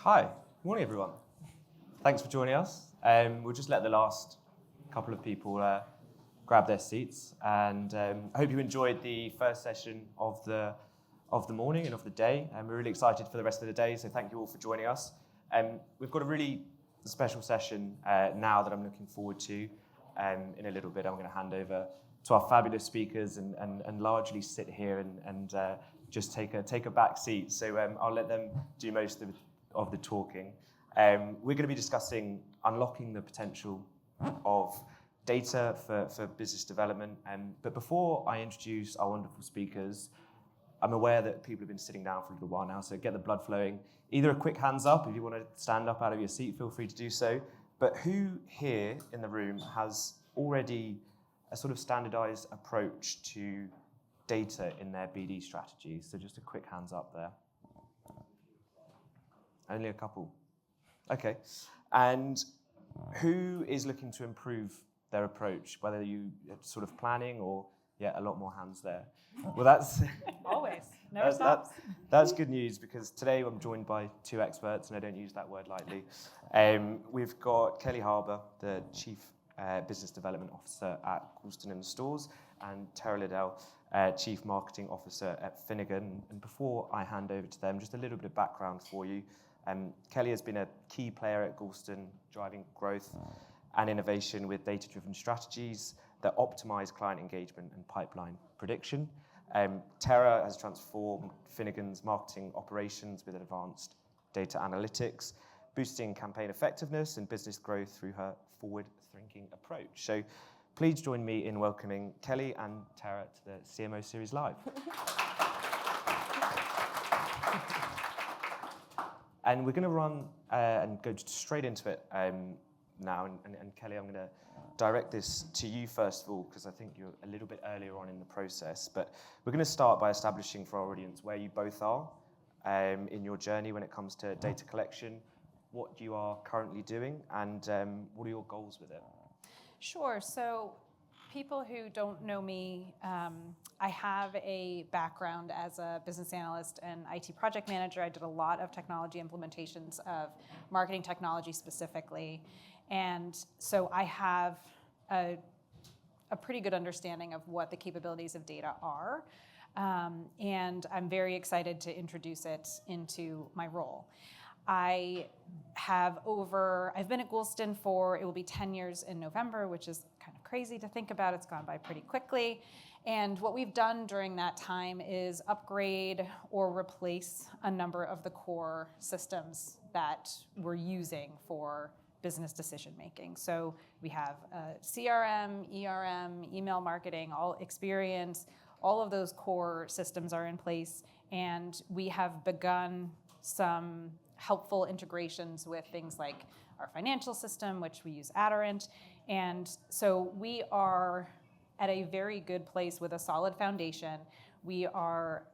Hi, morning everyone. Thanks for joining us. We'll just let the last couple of people grab their seats, and I hope you enjoyed the first session of the morning and of the day. And we're really excited for the rest of the day, so thank you all for joining us. We've got a really special session now that I'm looking forward to. In a little bit, I'm going to hand over to our fabulous speakers and largely sit here and just take a back seat. So I'll let them do most of the talking. We're going to be discussing unlocking the potential of data for business development. But before I introduce our wonderful speakers, I'm aware that people have been sitting down for a little while now, so get the blood flowing. Either a quick hands up, if you want to stand up out of your seat, feel free to do so. But who here in the room has already a sort of standardized approach to data in their BD strategy? So just a quick hands up there. Only a couple. Okay. And who is looking to improve their approach, whether you sort of planning or, a lot more hands there. Well, that's... Always. Never stops. That's good news, because today I'm joined by two experts, and I don't use that word lightly. We've got Kelly Harbour, the Chief Business Development Officer at Goulston Storrs, and Terra Liddell, Chief Marketing Officer at Finnegan. And before I hand over to them, just a little bit of background for you. Kelly has been a key player at Goulston, driving growth and innovation with data-driven strategies that optimize client engagement and pipeline prediction. Terra has transformed Finnegan's marketing operations with advanced data analytics, boosting campaign effectiveness and business growth through her forward-thinking approach. So please join me in welcoming Kelly and Terra to the CMO Series Live. And we're going to run and go straight into it now. And Kelly, I'm going to direct this to you first of all, because I think you're a little bit earlier on in the process. But we're going to start by establishing for our audience where you both are in your journey when it comes to data collection, what you are currently doing, and what are your goals with it? Sure. So people who don't know me, I have a background as a business analyst and IT project manager. I did a lot of technology implementations of marketing technology specifically. And so I have a pretty good understanding of what the capabilities of data are. And I'm very excited to introduce it into my role. I've been at Goulston it will be 10 years in November, which is kind of crazy to think about. It's gone by pretty quickly. And what we've done during that time is upgrade or replace a number of the core systems that we're using for business decision making. So we have CRM, ERM, email marketing, all experience, all of those core systems are in place. And we have begun some helpful integrations with things like our financial system, which we use Adorant. And so we are at a very good place with a solid foundation. We are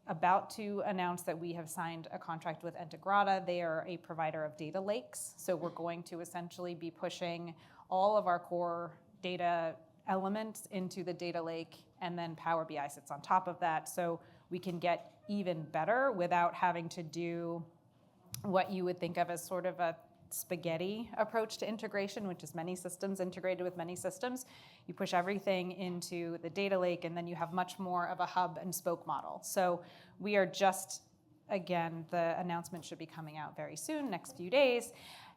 about to announce that we have signed a contract with Integrata. They are a provider of data lakes. So we're going to essentially be pushing all of our core data elements into the data lake, and then Power BI sits on top of that. So we can get even better without having to do what you would think of as sort of a spaghetti approach to integration, which is many systems integrated with many systems. You push everything into the data lake, and then you have much more of a hub and spoke model. So we are just, again, the announcement should be coming out very soon, next few days,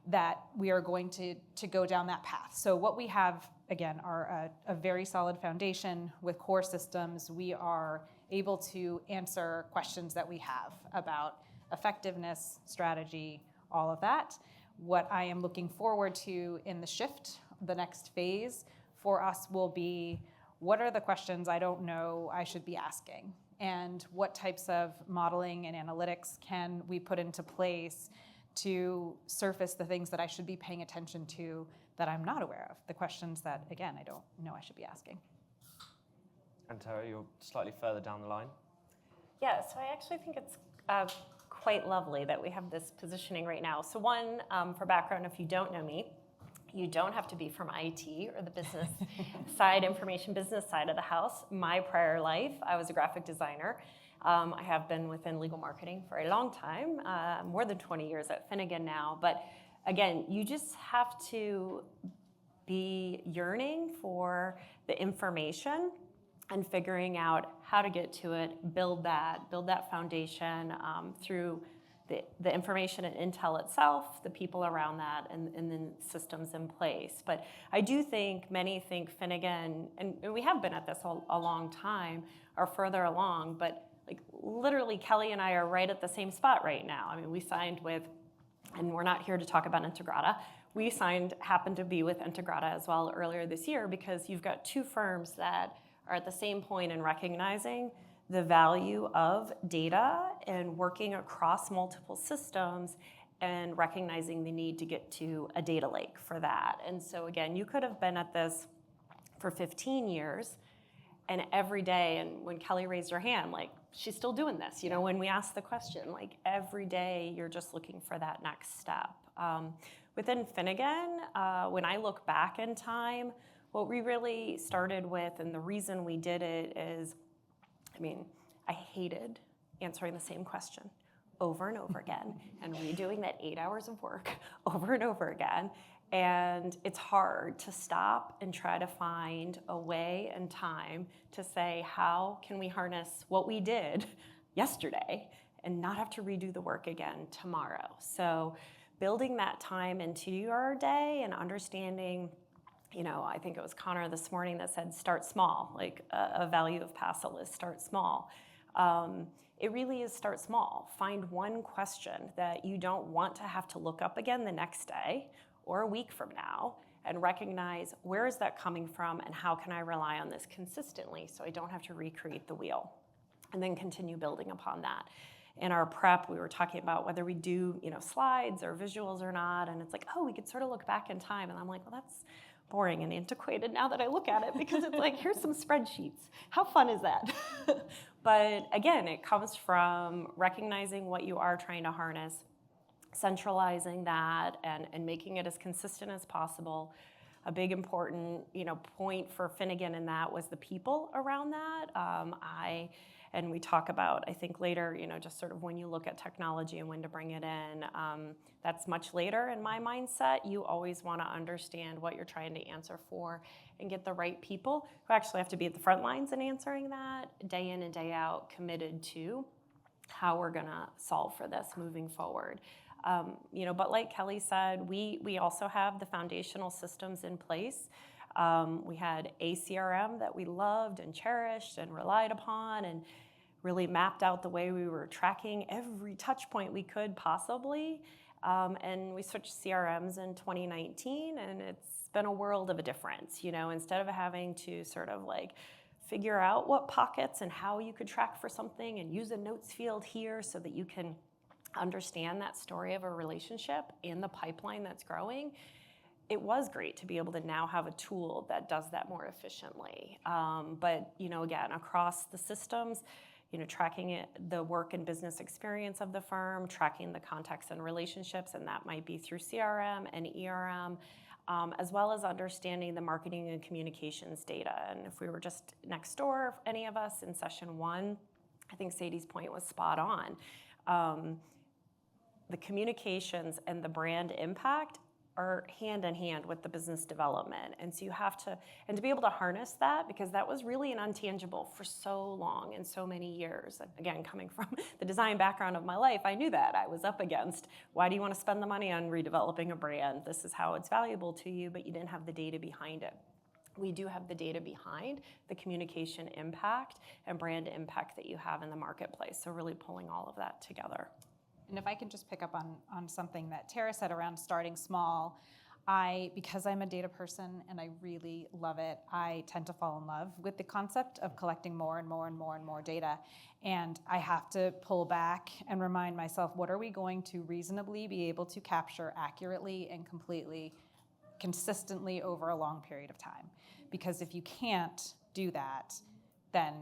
that we are going to go down that path. So what we have, again, are a very solid foundation with core systems. We are able to answer questions that we have about effectiveness, strategy, all of that. What I am looking forward to in the shift, the next phase for us will be, what are the questions I don't know I should be asking? And what types of modeling and analytics can we put into place to surface the things that I should be paying attention to that I'm not aware of, the questions that, again, I don't know I should be asking. And Terra, you're slightly further down the line. Yeah, so I actually think it's quite lovely that we have this positioning right now. So one, for background, if you don't know me, you don't have to be from IT or the business side, information business side of the house. My prior life, I was a graphic designer. I have been within legal marketing for a long time, more than 20 years at Finnegan now. But again, you just have to be yearning for the information and figuring out how to get to it, build that foundation through the information and intel itself, the people around that, and then systems in place. But I do think many think Finnegan, and we have been at this a long time, are further along, but like literally Kelly and I are right at the same spot right now. I mean, we signed with, and we're not here to talk about Integrata, we happened to be with Integrata as well earlier this year, because you've got two firms that are at the same point in recognizing the value of data and working across multiple systems and recognizing the need to get to a data lake for that. And so again, you could have been at this for 15 years, and every day, and when Kelly raised her hand, like, she's still doing this. You know, when we asked the question, like, every day you're just looking for that next step. Within Finnegan, when I look back in time, what we really started with, and the reason we did it is, I mean, I hated answering the same question over and over again and redoing that 8 hours of work over and over again. And it's hard to stop and try to find a way and time to say, how can we harness what we did yesterday and not have to redo the work again tomorrow? So building that time into your day and understanding, you know, I think it was Connor this morning that said, start small. Like a value of Passle is start small. It really is start small. Find one question that you don't want to have to look up again the next day or a week from now, and recognize, where is that coming from and how can I rely on this consistently so I don't have to recreate the wheel, and then continue building upon that. In our prep, we were talking about whether we do, you know, slides or visuals or not, and it's like, oh, we could sort of look back in time, and I'm like, well, that's boring and antiquated now that I look at it, because it's like, here's some spreadsheets. How fun is that? But again, it comes from recognizing what you are trying to harness, centralizing that, and making it as consistent as possible. A big important, you know, point for Finnegan in that was the people around that. And we talk about, I think later, you know, just sort of when you look at technology and when to bring it in, that's much later in my mindset. You always want to understand what you're trying to answer for and get the right people who actually have to be at the front lines in answering that, day in and day out, committed to how we're going to solve for this moving forward. You know, but like Kelly said, we also have the foundational systems in place. We had a CRM that we loved and cherished and relied upon, and really mapped out the way we were tracking every touch point we could possibly. And we switched CRMs in 2019, and it's been a world of a difference. You know, instead of having to sort of like figure out what pockets and how you could track for something and use a notes field here so that you can understand that story of a relationship in the pipeline that's growing, it was great to be able to now have a tool that does that more efficiently. But, you know, again, across the systems, you know, tracking it, the work and business experience of the firm, tracking the contacts and relationships, and that might be through CRM and ERM, as well as understanding the marketing and communications data. And if we were just next door, any of us in session one, I think Sadie's point was spot on. The communications and the brand impact are hand in hand with the business development. And so you have to, and to be able to harness that, because that was really an intangible for so long and so many years. And again, coming from the design background of my life, I knew that I was up against, why do you want to spend the money on redeveloping a brand? This is how it's valuable to you, but you didn't have the data behind it. We do have the data behind the communication impact and brand impact that you have in the marketplace. So really pulling all of that together. And if I can just pick up on something that Terra said around starting small, because I'm a data person and I really love it, I tend to fall in love with the concept of collecting more and more and more and more data. And I have to pull back and remind myself, what are we going to reasonably be able to capture accurately and completely, consistently over a long period of time? Because if you can't do that, then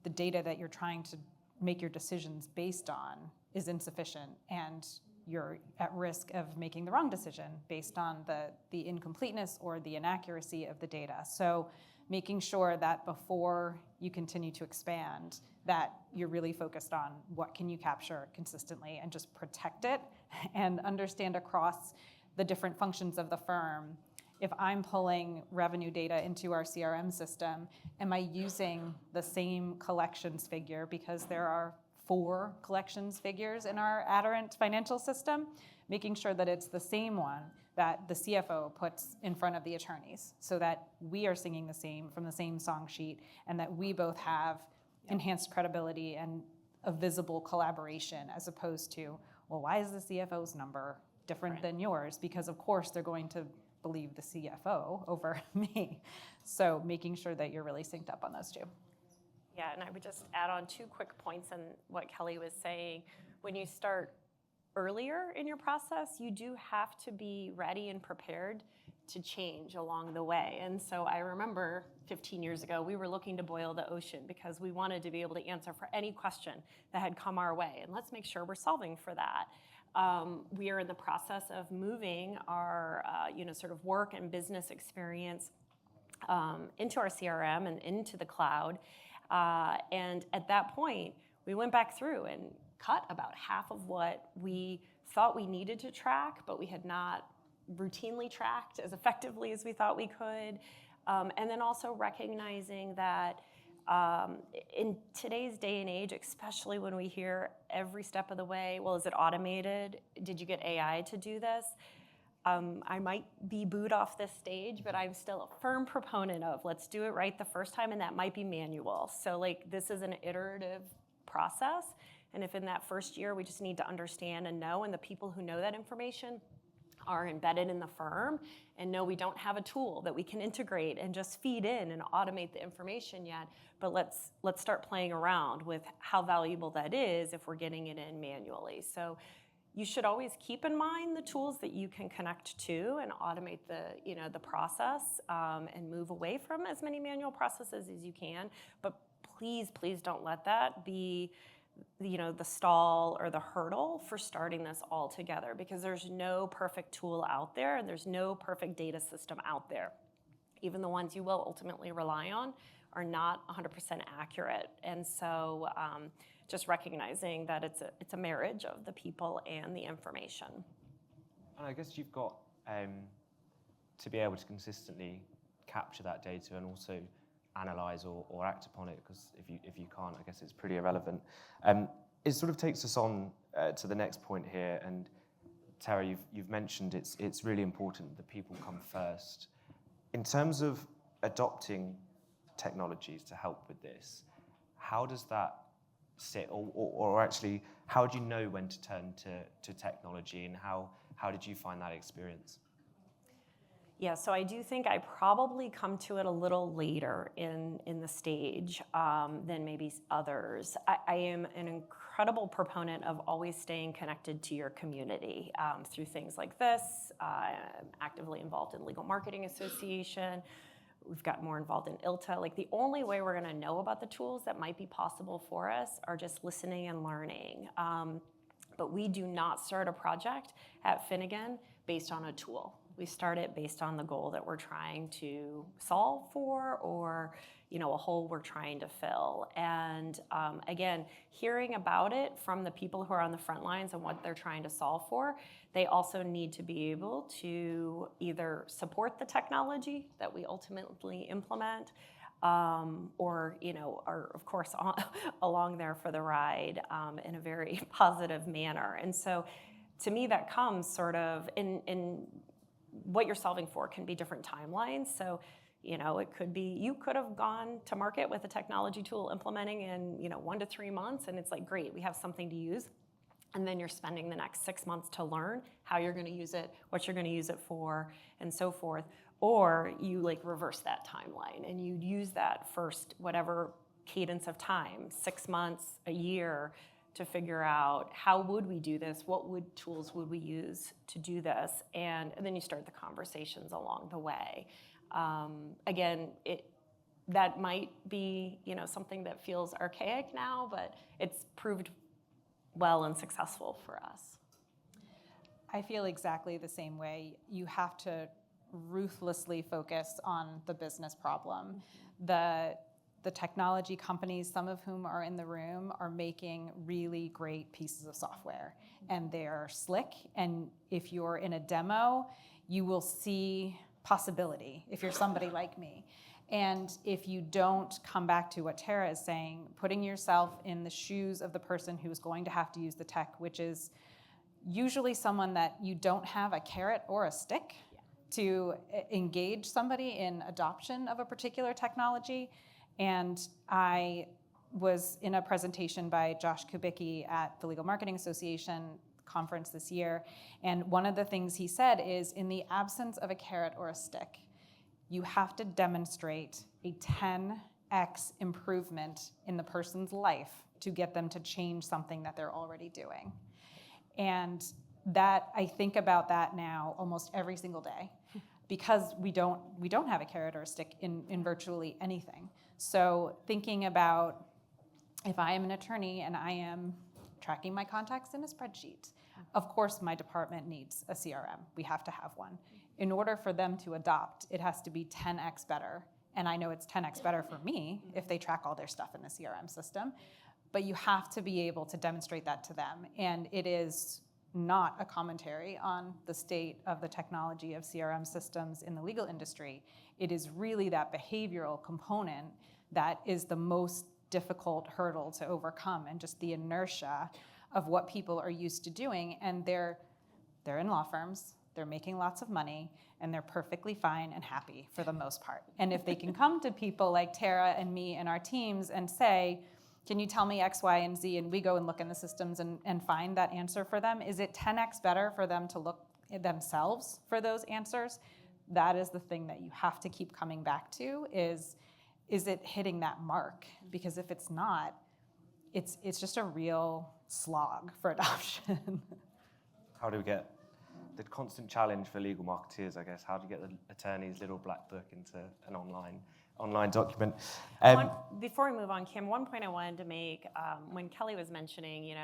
the data that you're trying to make your decisions based on is insufficient, and you're at risk of making the wrong decision based on the incompleteness or the inaccuracy of the data. So making sure that before you continue to expand, that you're really focused on what can you capture consistently and just protect it and understand across the different functions of the firm. If I'm pulling revenue data into our CRM system, am I using the same collections figure because there are 4 collections figures in our Aderant financial system? Making sure that it's the same one that the CFO puts in front of the attorneys so that we are singing the same from the same song sheet and that we both have enhanced credibility and a visible collaboration, as opposed to, well, why is the CFO's number different than yours? Because of course they're going to believe the CFO over me. So making sure that you're really synced up on those 2. Yeah, and I would just add on 2 quick points on what Kelly was saying. When you start earlier in your process, you do have to be ready and prepared to change along the way. And so I remember 15 years ago, we were looking to boil the ocean because we wanted to be able to answer for any question that had come our way. And let's make sure we're solving for that. We are in the process of moving our sort of work and business experience into our CRM and into the cloud. And at that point, we went back through and cut about half of what we thought we needed to track, but we had not routinely tracked as effectively as we thought we could. And then also recognizing that in today's day and age, especially when we hear every step of the way, well, is it automated? Did you get AI to do this? I might be booed off this stage, but I'm still a firm proponent of let's do it right the first time, and that might be manual. So like this is an iterative process, and if in that first year we just need to understand and know, and the people who know that information are embedded in the firm and know we don't have a tool that we can integrate and just feed in and automate the information yet, but let's start playing around with how valuable that is if we're getting it in manually. So you should always keep in mind the tools that you can connect to and automate the process and move away from as many manual processes as you can. But please don't let that be the stall or the hurdle for starting this all together, because there's no perfect tool out there and there's no perfect data system out there. Even the ones you will ultimately rely on are not 100% accurate. And so just recognizing that it's a marriage of the people and the information. And I guess you've got to be able to consistently capture that data and also analyze or act upon it, because if you can't, I guess it's pretty irrelevant. It sort of takes us on to the next point here, and Terra, you've mentioned it's really important that people come first. In terms of adopting technologies to help with this, how does that sit, or actually, how do you know when to turn to technology, and how did you find that experience? Yeah, so I do think I probably come to it a little later in the stage than maybe others. I am an incredible proponent of always staying connected to your community through things like this. I'm actively involved in Legal Marketing Association. We've got more involved in ILTA. Like the only way we're gonna know about the tools that might be possible for us are just listening and learning. But we do not start a project at Finnegan based on a tool. We start it based on the goal that we're trying to solve for, or a hole we're trying to fill. And again, hearing about it from the people who are on the front lines and what they're trying to solve for, they also need to be able to either support the technology that we ultimately implement, or are of course along there for the ride in a very positive manner. And so to me that comes sort of in what you're solving for can be different timelines. So, it could be, you could have gone to market with a technology tool implementing in, 1 to 3 months, and it's like, great, we have something to use. And then you're spending the next 6 months to learn how you're gonna use it, what you're gonna use it for, and so forth. Or you reverse that timeline and you use that first, whatever cadence of time, 6 months, a year, to figure out how would we do this, what tools would we use to do this, and then you start the conversations along the way. Again, that might be something that feels archaic now, but it's proved well and successful for us. I feel exactly the same way. You have to ruthlessly focus on the business problem. The technology companies, some of whom are in the room, are making really great pieces of software, and they're slick. And if you're in a demo, you will see possibility if you're somebody like me. And if you don't come back to what Terra is saying, putting yourself in the shoes of the person who's going to have to use the tech, which is usually someone that you don't have a carrot or a stick to engage somebody in adoption of a particular technology. And I was in a presentation by Josh Kubicki at the Legal Marketing Association conference this year. And one of the things he said is, in the absence of a carrot or a stick, you have to demonstrate a 10x improvement in the person's life to get them to change something that they're already doing. And that, I think about that now almost every single day, because we don't have a carrot or a stick in virtually anything. So thinking about, if I am an attorney and I am tracking my contacts in a spreadsheet, of course my department needs a CRM. We have to have one. In order for them to adopt, it has to be 10x better. And I know it's 10x better for me if they track all their stuff in the CRM system. But you have to be able to demonstrate that to them. And it is not a commentary on the state of the technology of CRM systems in the legal industry. It is really that behavioral component that is the most difficult hurdle to overcome, and just the inertia of what people are used to doing. And they're in law firms, they're making lots of money, and they're perfectly fine and happy for the most part. And if they can come to people like Terra and me and our teams and say, can you tell me X, Y, and Z? And we go and look in the systems and find that answer for them. Is it 10x better for them to look at themselves for those answers? That is the thing that you have to keep coming back to, is it hitting that mark? Because if it's not, it's just a real slog for adoption. How do we get the constant challenge for legal marketeers, I guess? How do you get the attorney's little black book into an online document? Before we move on, Kim, one point I wanted to make, when Kelly was mentioning,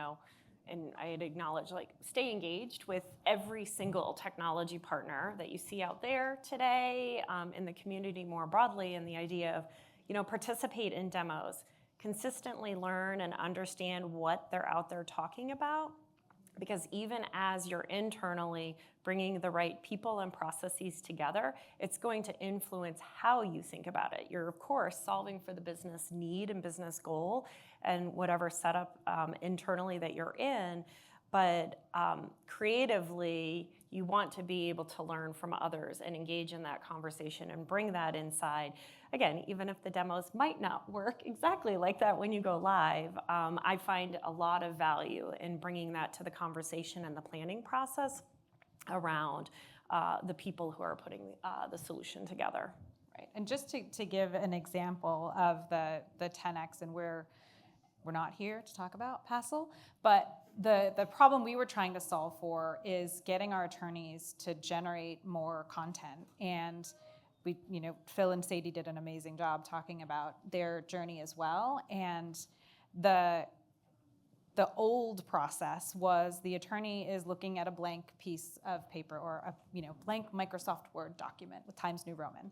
and I had acknowledged, stay engaged with every single technology partner that you see out there today, in the community more broadly, and the idea of, participate in demos, consistently learn and understand what they're out there talking about. Because even as you're internally bringing the right people and processes together, it's going to influence how you think about it. You're, of course, solving for the business need and business goal and whatever setup internally that you're in, but creatively, you want to be able to learn from others and engage in that conversation and bring that inside. Again, even if the demos might not work exactly like that when you go live, I find a lot of value in bringing that to the conversation and the planning process around the people who are putting the solution together. Right, and just to give an example of the 10x, and we're not here to talk about Passle, but the problem we were trying to solve for is getting our attorneys to generate more content. And we, Phil and Sadie did an amazing job talking about their journey as well. And the old process was the attorney is looking at a blank piece of paper or a blank Microsoft Word document with Times New Roman,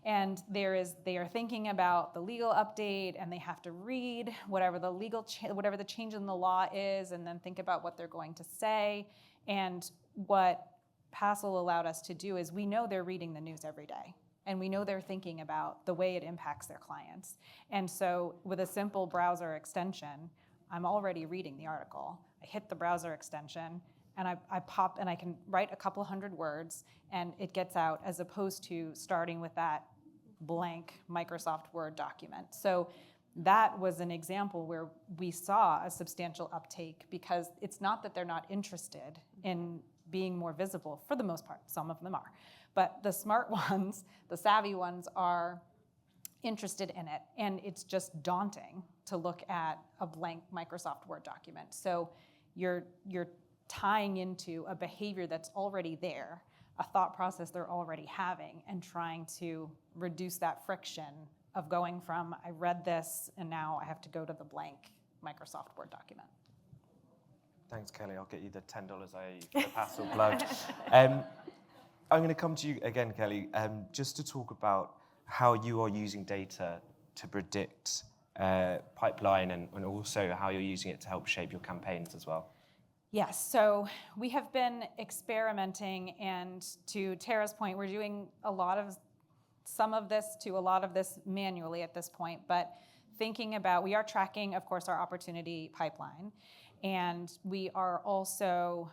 and they are thinking about the legal update, and they have to read whatever the change in the law is, and then think about what they're going to say. And what Passle allowed us to do is, we know they're reading the news every day, and we know they're thinking about the way it impacts their clients. And so with a simple browser extension, I'm already reading the article. I hit the browser extension, and I pop, and I can write a couple hundred words, and it gets out, as opposed to starting with that blank Microsoft Word document. So that was an example where we saw a substantial uptake, because it's not that they're not interested in being more visible. For the most part, some of them are. But the smart ones, the savvy ones, are interested in it, and it's just daunting to look at a blank Microsoft Word document. So you're tying into a behavior that's already there, a thought process they're already having, and trying to reduce that friction of going from, I read this and now I have to go to the blank Microsoft Word document. Thanks, Kelly. I'll get you the $10 I owe you for the Passle plug. I'm going to come to you again, Kelly, just to talk about how you are using data to predict pipeline and also how you're using it to help shape your campaigns as well. Yes, so we have been experimenting, and to Terra's point, we're doing some of this manually at this point, but thinking about, we are tracking, of course, our opportunity pipeline, and we are also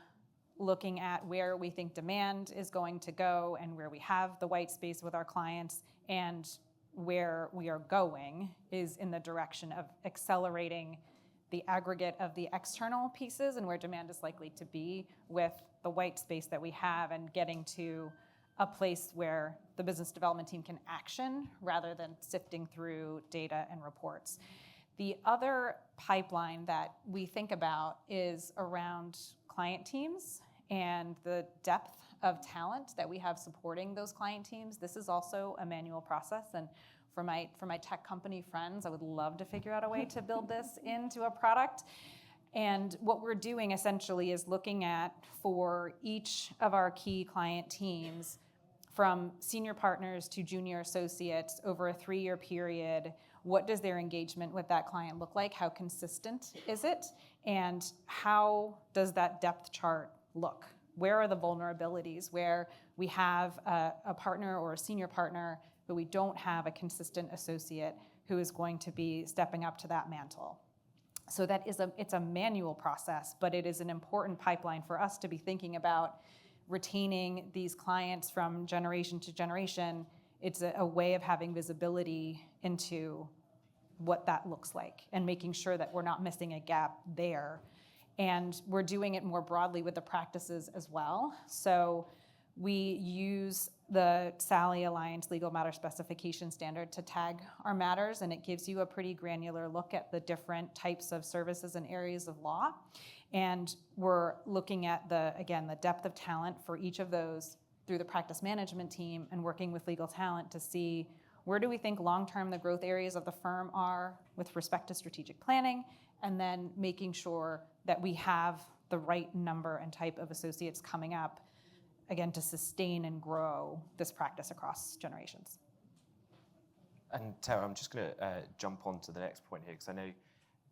looking at where we think demand is going to go and where we have the white space with our clients, and where we are going is in the direction of accelerating the aggregate of the external pieces and where demand is likely to be with the white space that we have, and getting to a place where the business development team can action rather than sifting through data and reports. The other pipeline that we think about is around client teams and the depth of talent that we have supporting those client teams. This is also a manual process, and for my tech company friends, I would love to figure out a way to build this into a product. And what we're doing essentially is looking at, for each of our key client teams, from senior partners to junior associates over a 3-year period, what does their engagement with that client look like? How consistent is it? And how does that depth chart look? Where are the vulnerabilities where we have a partner or a senior partner, but we don't have a consistent associate who is going to be stepping up to that mantle? So it's a manual process, but it is an important pipeline for us to be thinking about retaining these clients from generation to generation. It's a way of having visibility into what that looks like and making sure that we're not missing a gap there. And we're doing it more broadly with the practices as well. So we use the SALI Alliance Legal Matter Specification Standard to tag our matters, and it gives you a pretty granular look at the different types of services and areas of law. And we're looking at the depth of talent for each of those through the practice management team, and working with legal talent to see where do we think long-term the growth areas of the firm are with respect to strategic planning, and then making sure that we have the right number and type of associates coming up, again, to sustain and grow this practice across generations. And Terra, I'm just going to jump on to the next point here, because I know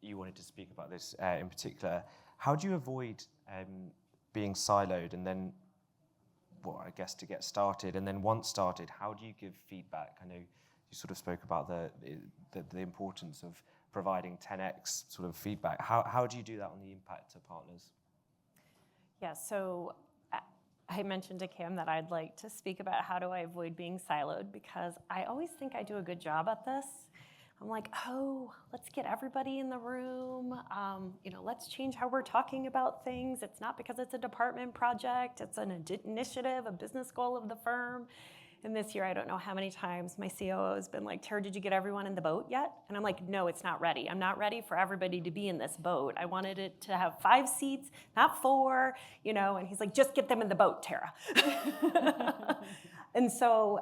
you wanted to speak about this in particular. How do you avoid being siloed, and then, well, I guess to get started, and then once started, how do you give feedback? I know you sort of spoke about the importance of providing 10x sort of feedback. How do you do that on the impact to partners? Yeah, so I mentioned to Cam that I'd like to speak about how do I avoid being siloed, because I always think I do a good job at this. I'm like, let's get everybody in the room. Let's change how we're talking about things. It's not because it's a department project. It's an initiative, a business goal of the firm. And this year, I don't know how many times my COO has been like, Terra, did you get everyone in the boat yet? And I'm like, no, it's not ready. I'm not ready for everybody to be in this boat. I wanted it to have 5 seats, not 4, and he's like, just get them in the boat, Terra. And so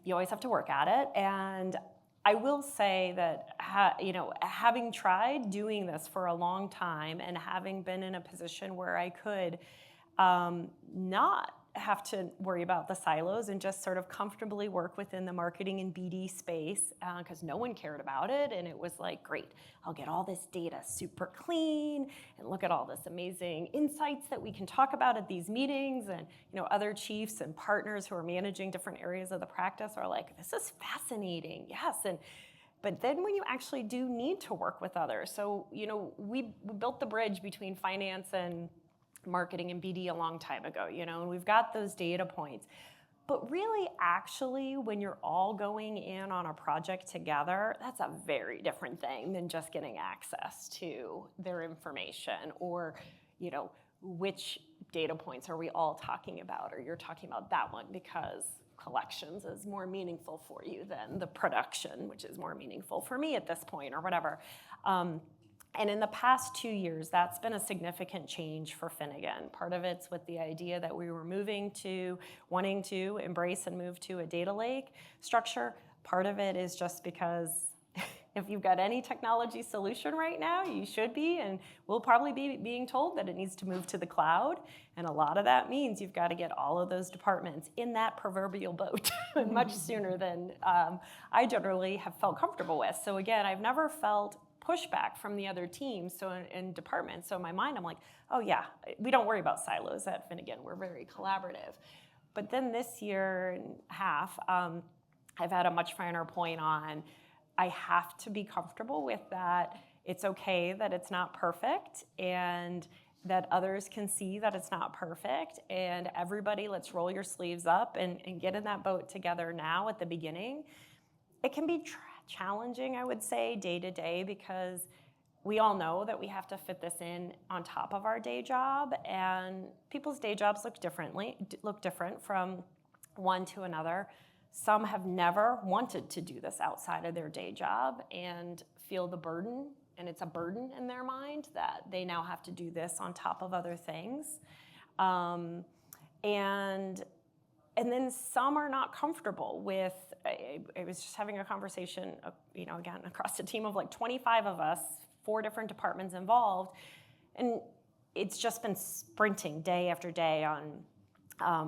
you always have to work at it. And I will say that, having tried doing this for a long time and having been in a position where I could not have to worry about the silos and just sort of comfortably work within the marketing and BD space, because no one cared about it. And it was like, great, I'll get all this data super clean and look at all this amazing insights that we can talk about at these meetings. And other chiefs and partners who are managing different areas of the practice are like, this is fascinating, yes. But then when you actually do need to work with others, so we built the bridge between finance and marketing and BD a long time ago, and we've got those data points. But really, actually, when you're all going in on a project together, that's a very different thing than just getting access to their information, or, which data points are we all talking about, or you're talking about that one because collections is more meaningful for you than the production, which is more meaningful for me at this point, or whatever. And in the past 2 years, that's been a significant change for Finnegan. Part of it's with the idea that we were wanting to embrace and move to a data lake structure. Part of it is just because If you've got any technology solution right now, you should be, and we'll probably be being told that it needs to move to the cloud. And a lot of that means you've got to get all of those departments in that proverbial boat much sooner than I generally have felt comfortable with. So again, I've never felt pushback from the other teams, so in departments. So in my mind, I'm like, oh yeah, we don't worry about silos at Finnegan. We're very collaborative. But then this year and a half, I've had a much finer point on, I have to be comfortable with that. It's okay that it's not perfect, and that others can see that it's not perfect. And everybody, let's roll your sleeves up and get in that boat together now at the beginning. It can be challenging, I would say, day to day, because we all know that we have to fit this in on top of our day job, and people's day jobs look different from one to another. Some have never wanted to do this outside of their day job and feel the burden, and it's a burden in their mind that they now have to do this on top of other things. And then some are not comfortable with, I was just having a conversation, again, across a team of like 25 of us, 4 different departments involved, and it's just been sprinting day after day on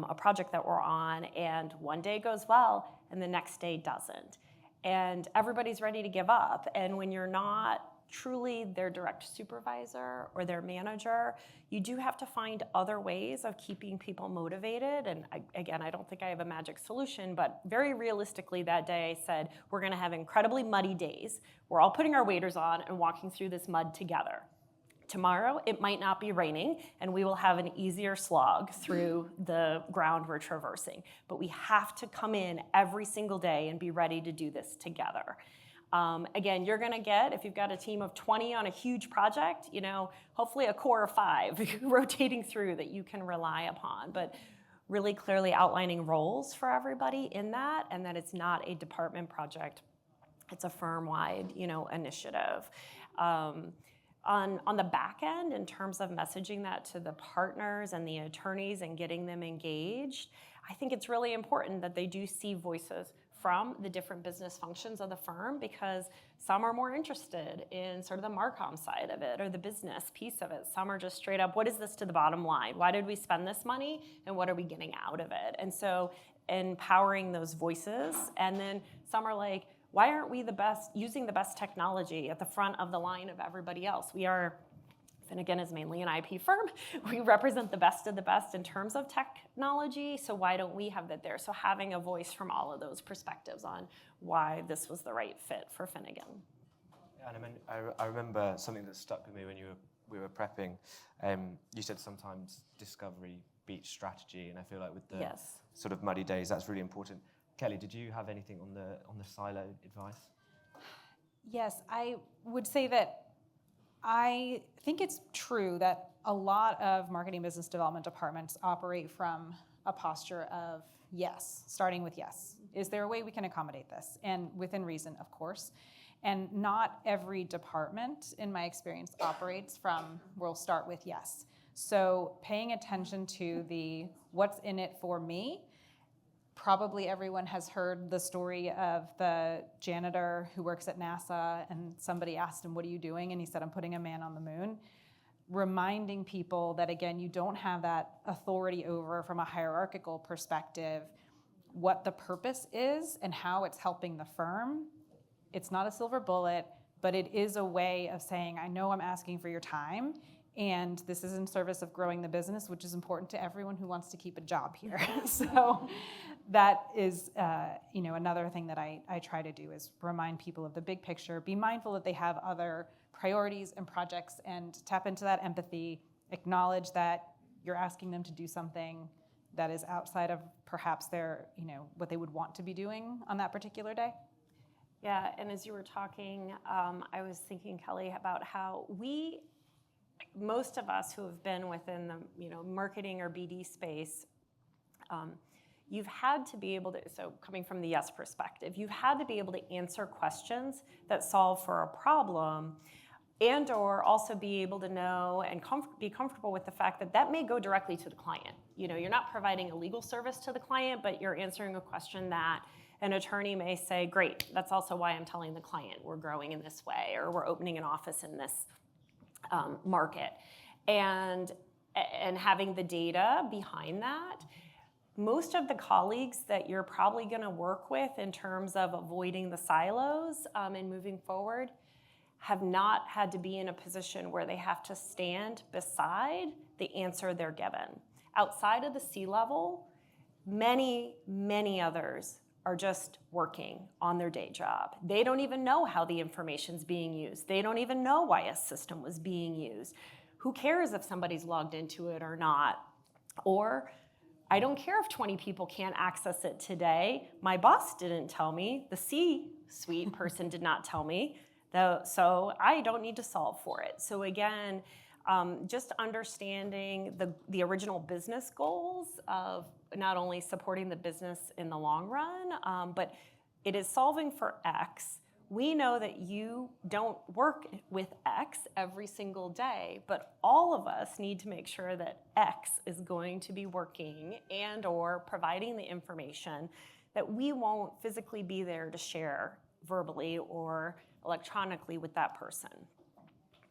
a project that we're on, and one day goes well and the next day doesn't, and everybody's ready to give up. And when you're not truly their direct supervisor or their manager, you do have to find other ways of keeping people motivated. And I don't think I have a magic solution, but very realistically that day I said, we're gonna have incredibly muddy days. We're all putting our waders on and walking through this mud together. Tomorrow, it might not be raining, and we will have an easier slog through the ground we're traversing. But we have to come in every single day and be ready to do this together. Again, you're gonna get, if you've got a team of 20 on a huge project, hopefully a core of 5 rotating through that you can rely upon. But really clearly outlining roles for everybody in that, and that it's not a department project, it's a firm-wide, initiative. On the back end, in terms of messaging that to the partners and the attorneys and getting them engaged, I think it's really important that they do see voices from the different business functions of the firm, because some are more interested in sort of the Marcom side of it or the business piece of it. Some are just straight up, what is this to the bottom line? Why did we spend this money, and what are we getting out of it? And so empowering those voices. And then some are like, why aren't we using the best technology at the front of the line of everybody else? Finnegan is mainly an IP firm. We represent the best of the best in terms of technology, so why don't we have that there? So having a voice from all of those perspectives on why this was the right fit for Finnegan. Yeah, and I remember something that stuck with me when we were prepping. You said sometimes discovery beats strategy, and I feel like with the sort of muddy days, that's really important. Kelly, did you have anything on the silo advice? Yes, I would say that I think it's true that a lot of marketing business development departments operate from a posture of yes, starting with yes. Is there a way we can accommodate this? And within reason, of course. And not every department, in my experience, operates from we'll start with yes. So paying attention to the what's in it for me. Probably everyone has heard the story of the janitor who works at NASA, and somebody asked him, what are you doing? And he said, I'm putting a man on the moon. Reminding people that, again, you don't have that authority over, from a hierarchical perspective, what the purpose is and how it's helping the firm. It's not a silver bullet, but it is a way of saying, I know I'm asking for your time, and this is in service of growing the business, which is important to everyone who wants to keep a job here. So that is another thing that I try to do, is remind people of the big picture, be mindful that they have other priorities and projects, and tap into that empathy, acknowledge that you're asking them to do something that is outside of perhaps their, what they would want to be doing on that particular day. Yeah, and as you were talking, I was thinking, Kelly, about how most of us who have been within the marketing or BD space, you've had to be able to, so coming from the yes perspective, you've had to be able to answer questions that solve for a problem, and or also be able to know and be comfortable with the fact that that may go directly to the client. You're not providing a legal service to the client, but you're answering a question that An attorney may say, great, that's also why I'm telling the client we're growing in this way, or we're opening an office in this market. And having the data behind that, most of the colleagues that you're probably going to work with in terms of avoiding the silos and moving forward have not had to be in a position where they have to stand beside the answer they're given. Outside of the C-level, many, many others are just working on their day job. They don't even know how the information's being used. They don't even know why a system was being used. Who cares if somebody's logged into it or not? Or, I don't care if 20 people can't access it today. My boss didn't tell me. The C-suite person did not tell me. So I don't need to solve for it. So again, just understanding the original business goals of not only supporting the business in the long run, but it is solving for X. We know that you don't work with X every single day, but all of us need to make sure that X is going to be working and or providing the information that we won't physically be there to share verbally or electronically with that person.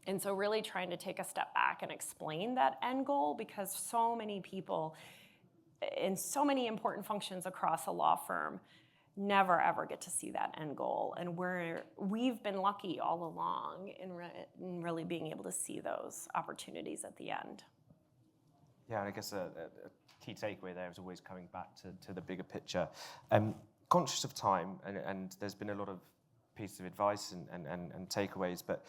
And so really trying to take a step back and explain that end goal, because so many people in so many important functions across a law firm never ever get to see that end goal. And we've been lucky all along in really being able to see those opportunities at the end. Yeah, and I guess a key takeaway there is always coming back to the bigger picture. Conscious of time, and there's been a lot of pieces of advice and takeaways, but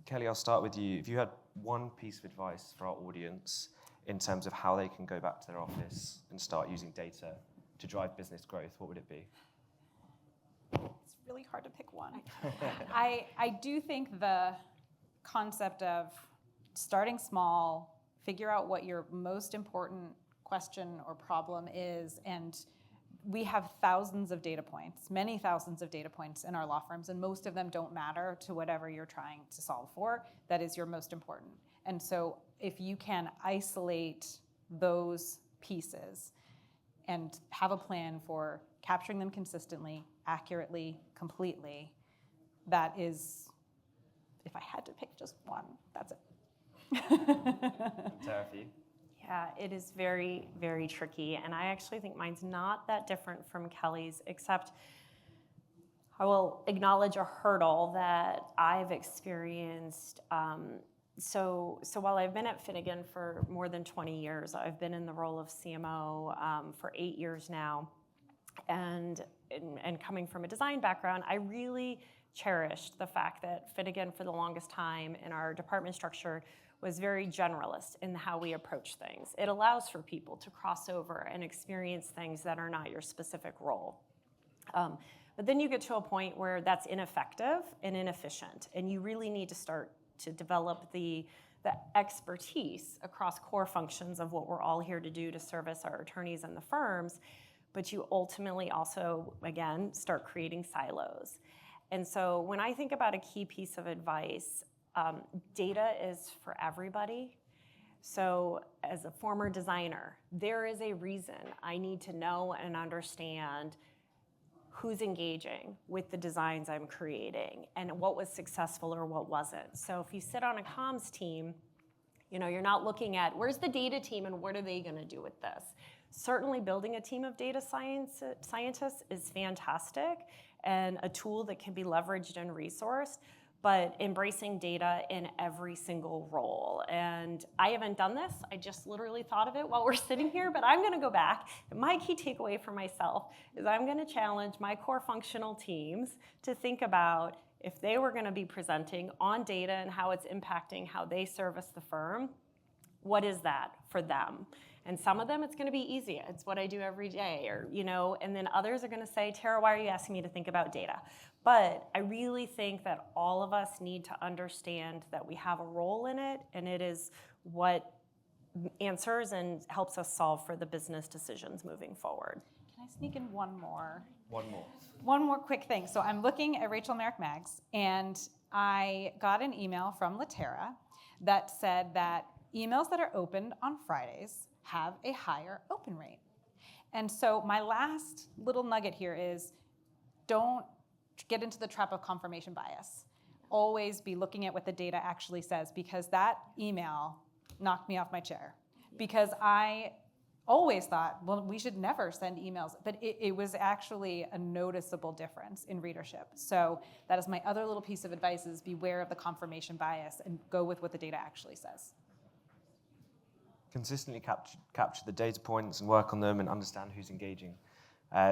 Kelly, I'll start with you. If you had one piece of advice for our audience in terms of how they can go back to their office and start using data to drive business growth, what would it be? It's really hard to pick one. I do think the concept of starting small, figure out what your most important question or problem is, and we have thousands of data points, many thousands of data points in our law firms, and most of them don't matter to whatever you're trying to solve for. That is your most important. And so if you can isolate those pieces and have a plan for capturing them consistently, accurately, completely, that is, if I had to pick just one, that's it. Terra, for you? Yeah, it is very, very tricky. And I actually think mine's not that different from Kelly's, except I will acknowledge a hurdle that I've experienced. So while I've been at Finnegan for more than 20 years, I've been in the role of CMO for 8 years now. And coming from a design background, I really cherished the fact that Finnegan, for the longest time in our department structure, was very generalist in how we approach things. It allows for people to cross over and experience things that are not your specific role. But then you get to a point where that's ineffective and inefficient, and you really need to start to develop the expertise across core functions of what we're all here to do to service our attorneys and the firms, but you ultimately also, again, start creating silos. And so when I think about a key piece of advice, data is for everybody. So as a former designer, there is a reason I need to know and understand who's engaging with the designs I'm creating and what was successful or what wasn't. So if you sit on a comms team, you're not looking at where's the data team and what are they going to do with this. Certainly building a team of data scientists is fantastic and a tool that can be leveraged and resourced, but embracing data in every single role. And I haven't done this. I just literally thought of it while we're sitting here, but I'm gonna go back. And my key takeaway for myself is I'm gonna challenge my core functional teams to think about if they were gonna be presenting on data and how it's impacting how they service the firm, what is that for them? And some of them, it's gonna be easy. It's what I do every day, and then others are gonna say, Terra, why are you asking me to think about data? But I really think that all of us need to understand that we have a role in it, and it is what answers and helps us solve for the business decisions moving forward. Can I sneak in one more? One more. One more quick thing. So I'm looking at Rachel Merrick Maggs, and I got an email from Terra that said that emails that are opened on Fridays have a higher open rate. And so my last little nugget here is don't get into the trap of confirmation bias. Always be looking at what the data actually says, because that email knocked me off my chair. Because I always thought, well, we should never send emails, but it was actually a noticeable difference in readership. So that is my other little piece of advice, is beware of the confirmation bias and go with what the data actually says. Consistently capture the data points and work on them and understand who's engaging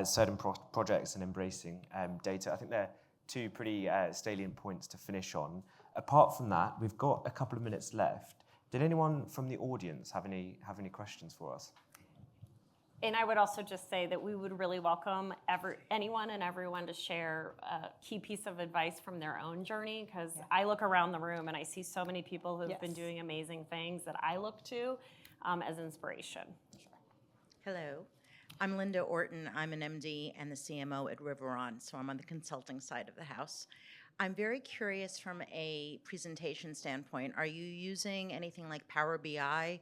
certain projects and embracing data. I think they're two pretty salient points to finish on. Apart from that, we've got a couple of minutes left. Did anyone from the audience have any questions for us? And I would also just say that we would really welcome anyone and everyone to share a key piece of advice from their own journey, because I look around the room and I see so many people who've been doing amazing things that I look to as inspiration. Hello, I'm Linda Orton. I'm an MD and the CMO at Riveron, so I'm on the consulting side of the house. I'm very curious from a presentation standpoint, are you using anything like Power BI,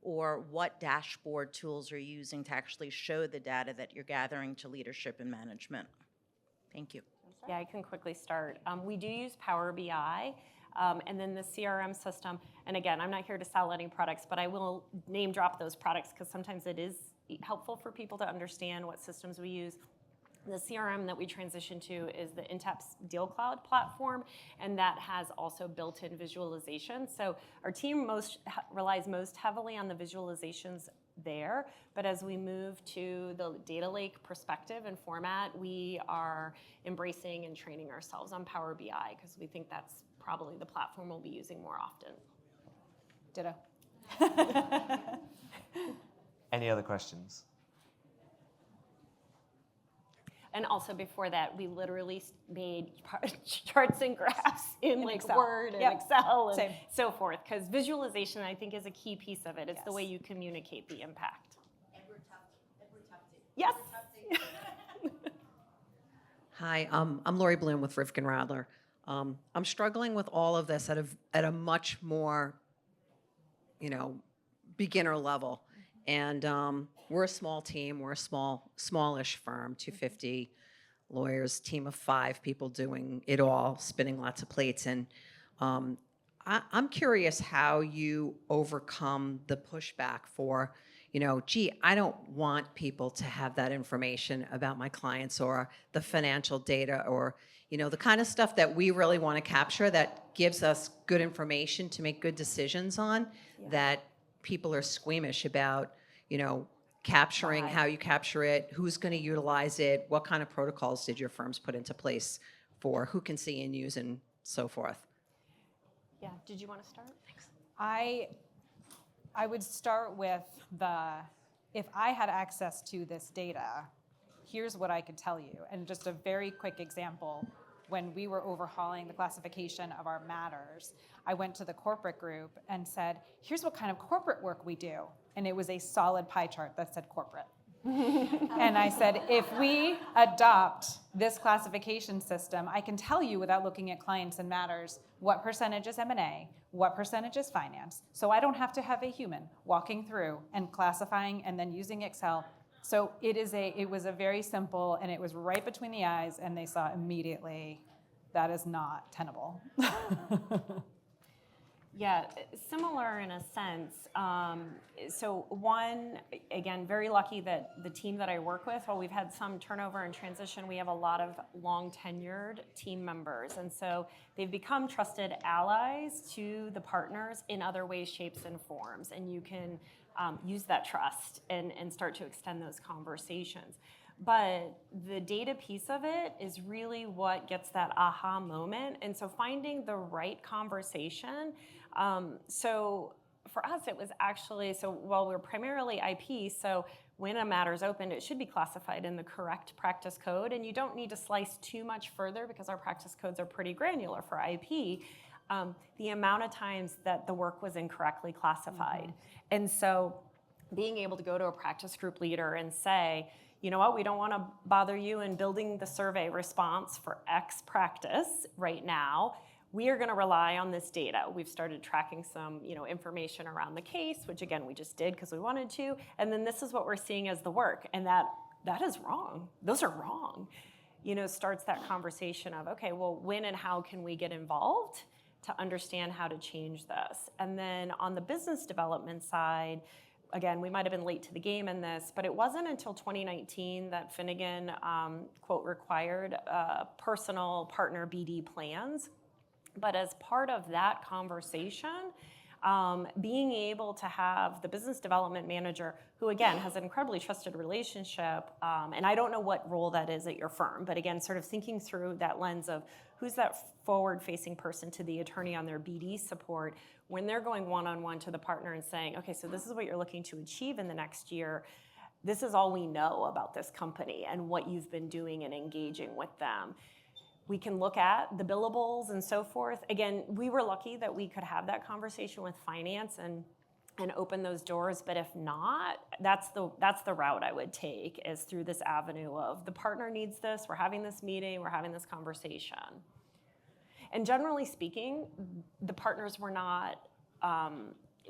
or what dashboard tools are you using to actually show the data that you're gathering to leadership and management? Thank you. Yeah, I can quickly start. We do use Power BI. And then the CRM system, and again, I'm not here to sell any products, but I will name drop those products because sometimes it is helpful for people to understand what systems we use. The CRM that we transition to is the Intap's Deal Cloud platform, and that has also built-in visualization. So our team relies most heavily on the visualizations there, but as we move to the data lake perspective and format, we are embracing and training ourselves on Power BI because we think that's probably the platform we'll be using more often. Ditto. Any other questions? And also before that, we literally made charts and graphs in like Excel. Word and Excel and Same. so forth, because visualization, I think, is a key piece of it. It's the way you communicate the impact. Yes. Hi, I'm Lori Bloom with Rivkin Radler. I'm struggling with all of this at a much more, beginner level. And we're a small team. We're a smallish firm, 250 lawyers, team of 5 people doing it all, spinning lots of plates. And I'm curious how you overcome the pushback for, I don't want people to have that information about my clients or the financial data or, the kind of stuff that we really want to capture that gives us good information to make good decisions on, that people are squeamish about, capturing, how you capture it, who's going to utilize it, what kind of protocols did your firms put into place for who can see and use and so forth. Yeah, did you want to start? Thanks. I would start with if I had access to this data, here's what I could tell you. And just a very quick example, when we were overhauling the classification of our matters, I went to the corporate group and said, here's what kind of corporate work we do. And it was a solid pie chart that said corporate. And I said, if we adopt this classification system, I can tell you without looking at clients and matters what percentage is M&A, what percentage is finance. So I don't have to have a human walking through and classifying and then using Excel. So it was a very simple, and it was right between the eyes, and they saw immediately that is not tenable. Yeah, similar in a sense. So one, again, very lucky that the team that I work with, while we've had some turnover and transition, we have a lot of long tenured team members. And so they've become trusted allies to the partners in other ways, shapes, and forms. And you can use that trust and start to extend those conversations. But the data piece of it is really what gets that aha moment. And so finding the right conversation. So for us, it was actually, so while we're primarily IP, so when a matter is opened, it should be classified in the correct practice code. And you don't need to slice too much further because our practice codes are pretty granular for IP. The amount of times that the work was incorrectly classified. Mm-hmm. And so being able to go to a practice group leader and say, you know what, we don't want to bother you in building the survey response for X practice right now. we are going to rely on this data. We've started tracking some, information around the case, which again, we just did because we wanted to. And then this is what we're seeing as the work. And that is wrong. Those are wrong. Starts that conversation of, okay, well, when and how can we get involved to understand how to change this? And then on the business development side, again, we might have been late to the game in this, but it wasn't until 2019 that Finnegan, quote, required personal partner BD plans. But as part of that conversation, being able to have the business development manager, who again has an incredibly trusted relationship, and I don't know what role that is at your firm, but again, sort of thinking through that lens of who's that forward-facing person to the attorney on their BD support when they're going one-on-one to the partner and saying, okay, so this is what you're looking to achieve in the next year. This is all we know about this company and what you've been doing and engaging with them. We can look at the billables and so forth. Again, we were lucky that we could have that conversation with finance and open those doors, but if not, that's the route I would take, is through this avenue of the partner needs this, we're having this meeting, we're having this conversation. And generally speaking, the partners were not,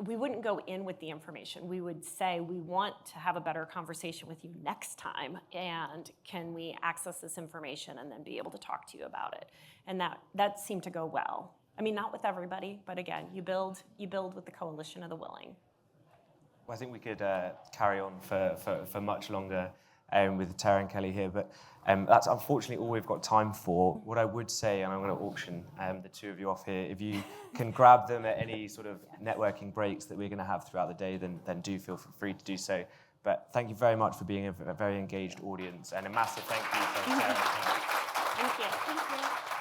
we wouldn't go in with the information. We would say, we want to have a better conversation with you next time, and can we access this information and then be able to talk to you about it? And that seemed to go well. I mean, not with everybody, but again, you build with the coalition of the willing. Well, I think we could carry on for much longer with Terra and Kelly here, but that's unfortunately all we've got time for. What I would say, and I'm going to auction the two of you off here, if you can grab them at any sort of networking breaks that we're going to have throughout the day, then do feel free to do so. But thank you very much for being a very engaged audience, and a massive thank you for Terra. Thank you.